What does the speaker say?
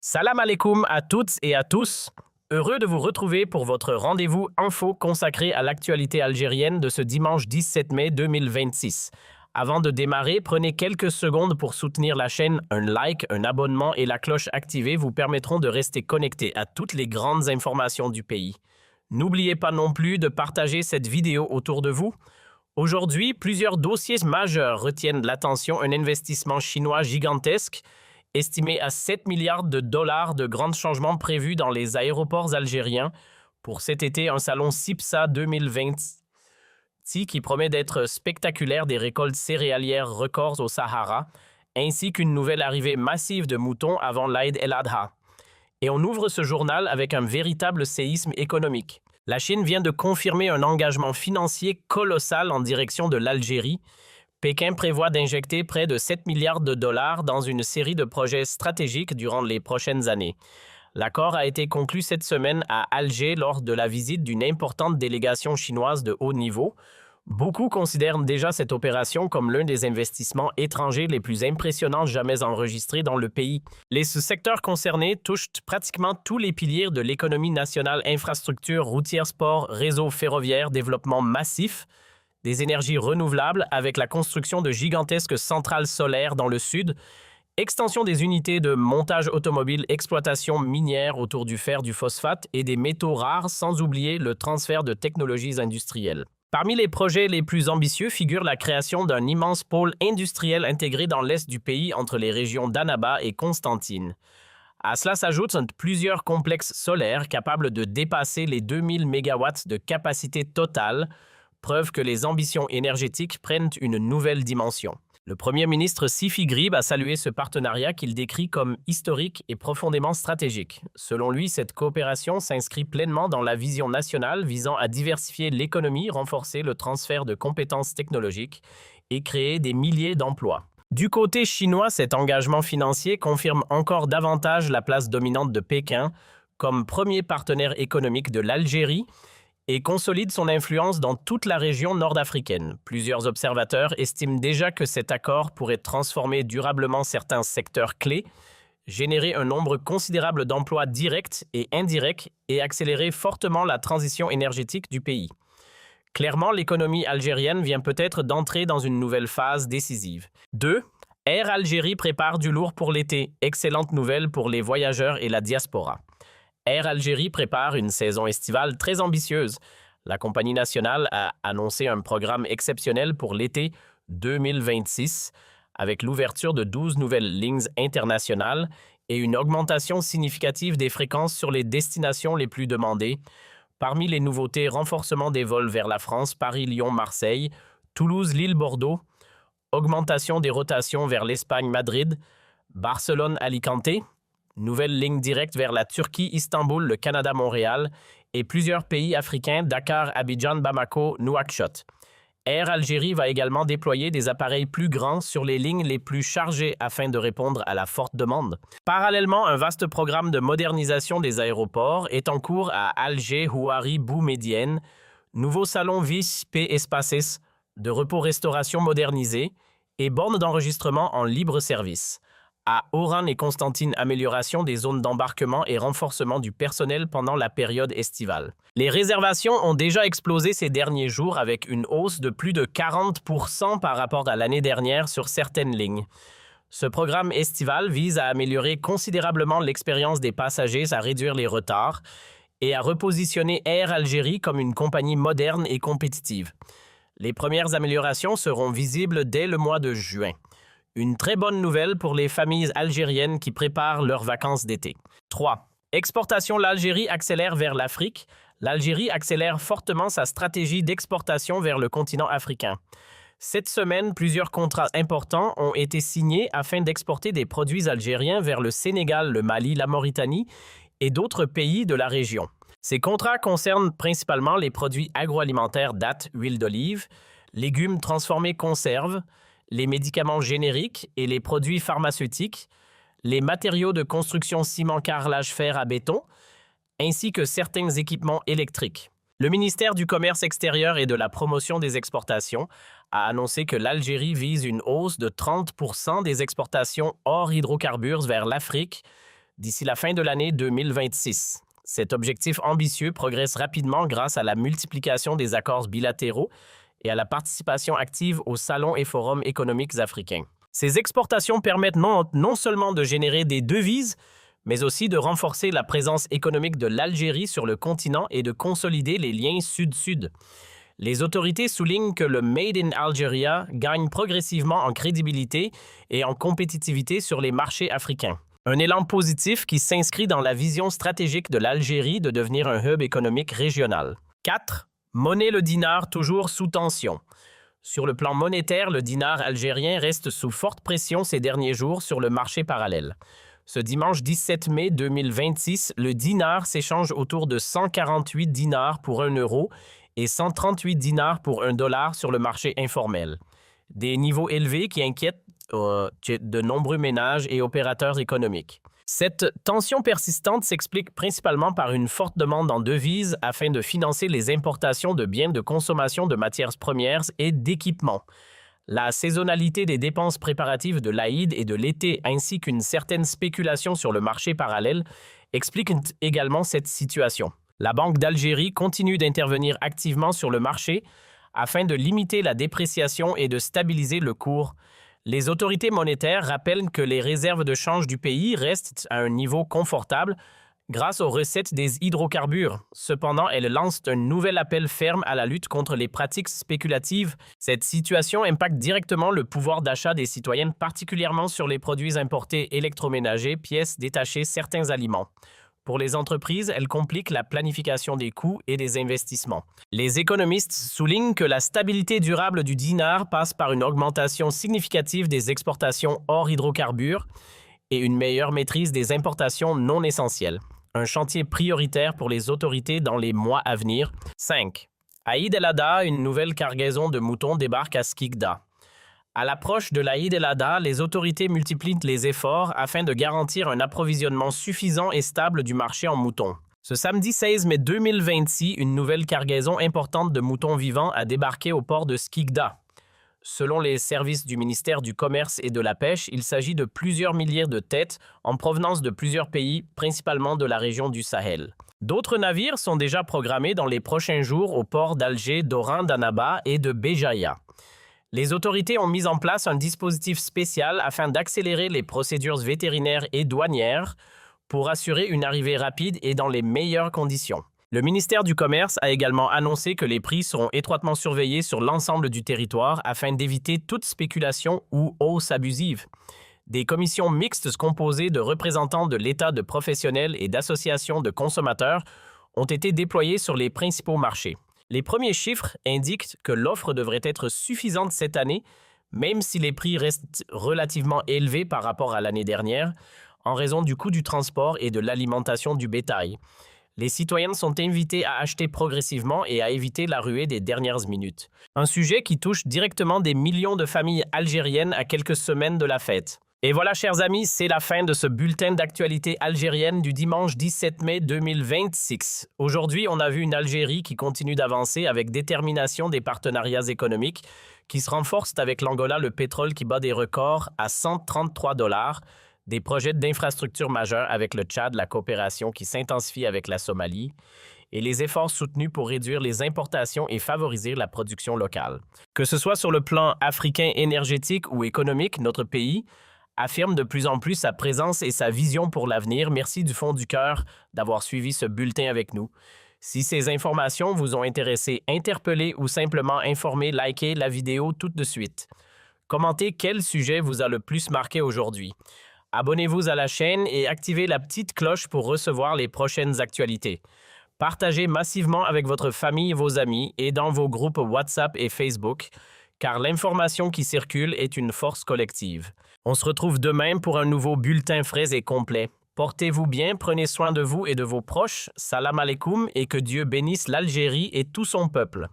Salam alaikum à toutes et à tous. Heureux de vous retrouver pour votre rendez-vous info consacré à l'actualité algérienne de ce dimanche 17 mai 2026. Avant de démarrer, prenez quelques secondes pour soutenir la chaîne. Un like, un abonnement et la cloche activée vous permettront de rester connecté à toutes les grandes informations du pays. N'oubliez pas non plus de partager cette vidéo autour de vous. Aujourd'hui, plusieurs dossiers majeurs retiennent l'attention. Un investissement chinois gigantesque, estimé à 7 milliards de dollars, de grands changements prévus dans les aéroports algériens. Pour cet été, un salon CIPSA 2020 qui promet d'être spectaculaire, des récoltes céréalières records au Sahara, ainsi qu'une nouvelle arrivée massive de moutons avant l'Aïd el-Adha. Et on ouvre ce journal avec un véritable séisme économique. La Chine vient de confirmer un engagement financier colossal en direction de l'Algérie. Pékin prévoit d'injecter près de 7 milliards de dollars dans une série de projets stratégiques durant les prochaines années. L'accord a été conclu cette semaine à Alger lors de la visite d'une importante délégation chinoise de haut niveau. Beaucoup considèrent déjà cette opération comme l'un des investissements étrangers les plus impressionnants jamais enregistrés dans le pays. Les secteurs concernés touchent pratiquement tous les piliers de l'économie nationale: infrastructures routières, sport, réseau ferroviaire, développement massif, des énergies renouvelables avec la construction de gigantesques centrales solaires dans le sud, extension des unités de montage automobile, exploitation minière autour du fer, du phosphate et des métaux rares, sans oublier le transfert de technologies industrielles. Parmi les projets les plus ambitieux figure la création d'un immense pôle industriel intégré dans l'est du pays entre les régions d'Annaba et Constantine. À cela s'ajoutent plusieurs complexes solaires capables de dépasser les 2000 MW de capacité totale, preuve que les ambitions énergétiques prennent une nouvelle dimension. Le Premier ministre Sifi Grib a salué ce partenariat qu'il décrit comme historique et profondément stratégique. Selon lui, cette coopération s'inscrit pleinement dans la vision nationale visant à diversifier l'économie, renforcer le transfert de compétences technologiques et créer des milliers d'emplois. Du côté chinois, cet engagement financier confirme encore davantage la place dominante de Pékin comme premier partenaire économique de l'Algérie et consolide son influence dans toute la région nord-africaine. Plusieurs observateurs estiment déjà que cet accord pourrait transformer durablement certains secteurs clés, générer un nombre considérable d'emplois directs et indirects et accélérer fortement la transition énergétique du pays. Clairement, l'économie algérienne vient peut-être d'entrer dans une nouvelle phase décisive. 2. Air Algérie prépare du lourd pour l'été. Excellente nouvelle pour les voyageurs et la diaspora. Air Algérie prépare une saison estivale très ambitieuse. La compagnie nationale a annoncé un programme exceptionnel pour l'été 2026, avec l'ouverture de 12 nouvelles lignes internationales et une augmentation significative des fréquences sur les destinations les plus demandées. Parmi les nouveautés, renforcement des vols vers la France, Paris, Lyon, Marseille, Toulouse, Lille, Bordeaux, augmentation des rotations vers l'Espagne, Madrid, Barcelone, Alicante, nouvelle ligne directe vers la Turquie, Istanbul, le Canada, Montréal et plusieurs pays africains, Dakar, Abidjan, Bamako, Nouakchott. Air Algérie va également déployer des appareils plus grands sur les lignes les plus chargées afin de répondre à la forte demande. Parallèlement, un vaste programme de modernisation des aéroports est en cours à Alger, Houari, Boumedienne, nouveau salon VIS P Espaces, de repos-restauration modernisé et bornes d'enregistrement en libre service. À Oran et Constantine, amélioration des zones d'embarquement et renforcement du personnel pendant la période estivale. Les réservations ont déjà explosé ces derniers jours avec une hausse de plus de 40% par rapport à l'année dernière sur certaines lignes. Ce programme estival vise à améliorer considérablement l'expérience des passagers, à réduire les retards et à repositionner Air Algérie comme une compagnie moderne et compétitive. Les premières améliorations seront visibles dès le mois de juin. Une très bonne nouvelle pour les familles algériennes qui préparent leurs vacances d'été. 3. Exportation. L'Algérie accélère vers l'Afrique. L'Algérie accélère fortement sa stratégie d'exportation vers le continent africain. Cette semaine, plusieurs contrats importants ont été signés afin d'exporter des produits algériens vers le Sénégal, le Mali, la Mauritanie et d'autres pays de la région. Ces contrats concernent principalement les produits agroalimentaires, dattes, huile d'olive, légumes transformés, conserves, les médicaments génériques et les produits pharmaceutiques, les matériaux de construction ciment, carrelage, fer à béton, ainsi que certains équipements électriques. Le ministère du Commerce extérieur et de la Promotion des exportations a annoncé que l'Algérie vise une hausse de 30% des exportations hors hydrocarbures vers l'Afrique d'ici la fin de l'année 2026. Cet objectif ambitieux progresse rapidement grâce à la multiplication des accords bilatéraux et à la participation active aux salons et forums économiques africains. Ces exportations permettent non seulement de générer des devises, mais aussi de renforcer la présence économique de l'Algérie sur le continent et de consolider les liens sud-sud. Les autorités soulignent que le Made in Algeria gagne progressivement en crédibilité et en compétitivité sur les marchés africains. Un élan positif qui s'inscrit dans la vision stratégique de l'Algérie de devenir un hub économique régional. 4. Monnaie le dinar toujours sous tension. Sur le plan monétaire, le dinar algérien reste sous forte pression ces derniers jours sur le marché parallèle. Ce dimanche 17 mai 2026, le dinar s'échange autour de 148 dinars pour 1 euro et 138 dinars pour 1 dollar sur le marché informel. Des niveaux élevés qui inquiètent de nombreux ménages et opérateurs économiques. Cette tension persistante s'explique principalement par une forte demande en devises afin de financer les importations de biens de consommation de matières premières et d'équipements. La saisonnalité des dépenses préparatives de l'Aïd et de l'été ainsi qu'une certaine spéculation sur le marché parallèle expliquent également cette situation. La Banque d'Algérie continue d'intervenir activement sur le marché afin de limiter la dépréciation et de stabiliser le cours. Les autorités monétaires rappellent que les réserves de change du pays restent à un niveau confortable grâce aux recettes des hydrocarbures. Cependant, elles lancent un nouvel appel ferme à la lutte contre les pratiques spéculatives. Cette situation impacte directement le pouvoir d'achat des citoyennes, particulièrement sur les produits importés électroménagers, pièces détachées, certains aliments. Pour les entreprises, elle complique la planification des coûts et des investissements. Les économistes soulignent que la stabilité durable du dinar passe par une augmentation significative des exportations hors hydrocarbures et une meilleure maîtrise des importations non essentielles. Un chantier prioritaire pour les autorités dans les mois à venir. 5. À Eid el-Adha, une nouvelle cargaison de moutons débarque à Skikda. À l'approche de la Eid el-Adha, les autorités multiplient les efforts afin de garantir un approvisionnement suffisant et stable du marché en moutons. Ce samedi 16 mai 2026, une nouvelle cargaison importante de moutons vivants a débarqué au port de Skikda. Selon les services du ministère du Commerce et de la Pêche, il s'agit de plusieurs milliers de têtes en provenance de plusieurs pays, principalement de la région du Sahel. D'autres navires sont déjà programmés dans les prochains jours aux ports d'Alger, d'Oran, d'Annaba et de Béjaïa. Les autorités ont mis en place un dispositif spécial afin d'accélérer les procédures vétérinaires et douanières pour assurer une arrivée rapide et dans les meilleures conditions. Le ministère du Commerce a également annoncé que les prix seront étroitement surveillés sur l'ensemble du territoire afin d'éviter toute spéculation ou hausse abusive. Des commissions mixtes composées de représentants de l'État, de professionnels et d'associations de consommateurs ont été déployées sur les principaux marchés. Les premiers chiffres indiquent que l'offre devrait être suffisante cette année, même si les prix restent relativement élevés par rapport à l'année dernière, en raison du coût du transport et de l'alimentation du bétail. Les citoyennes sont invitées à acheter progressivement et à éviter la ruée des dernières minutes. Un sujet qui touche directement des millions de familles algériennes à quelques semaines de la fête. Et voilà, chers amis, c'est la fin de ce bulletin d'actualité algérienne du dimanche 17 mai 2026. Aujourd'hui, on a vu une Algérie qui continue d'avancer avec détermination des partenariats économiques qui se renforcent avec l'Angola, le pétrole qui bat des records à 133 $, des projets d'infrastructures majeurs avec le Tchad, la coopération qui s'intensifie avec la Somalie et les efforts soutenus pour réduire les importations et favoriser la production locale. Que ce soit sur le plan africain énergétique ou économique, notre pays affirme de plus en plus sa présence et sa vision pour l'avenir. Merci du fond du cœur d'avoir suivi ce bulletin avec nous. Si ces informations vous ont intéressé, interpellé ou simplement informé, likez la vidéo tout de suite. Commentez quel sujet vous a le plus marqué aujourd'hui. Abonnez-vous à la chaîne et activez la petite cloche pour recevoir les prochaines actualités. Partagez massivement avec votre famille et vos amis et dans vos groupes WhatsApp et Facebook, car l'information qui circule est une force collective. On se retrouve demain pour un nouveau bulletin frais et complet. Portez-vous bien, prenez soin de vous et de vos proches. Salam alaikum et que Dieu bénisse l'Algérie et tout son peuple.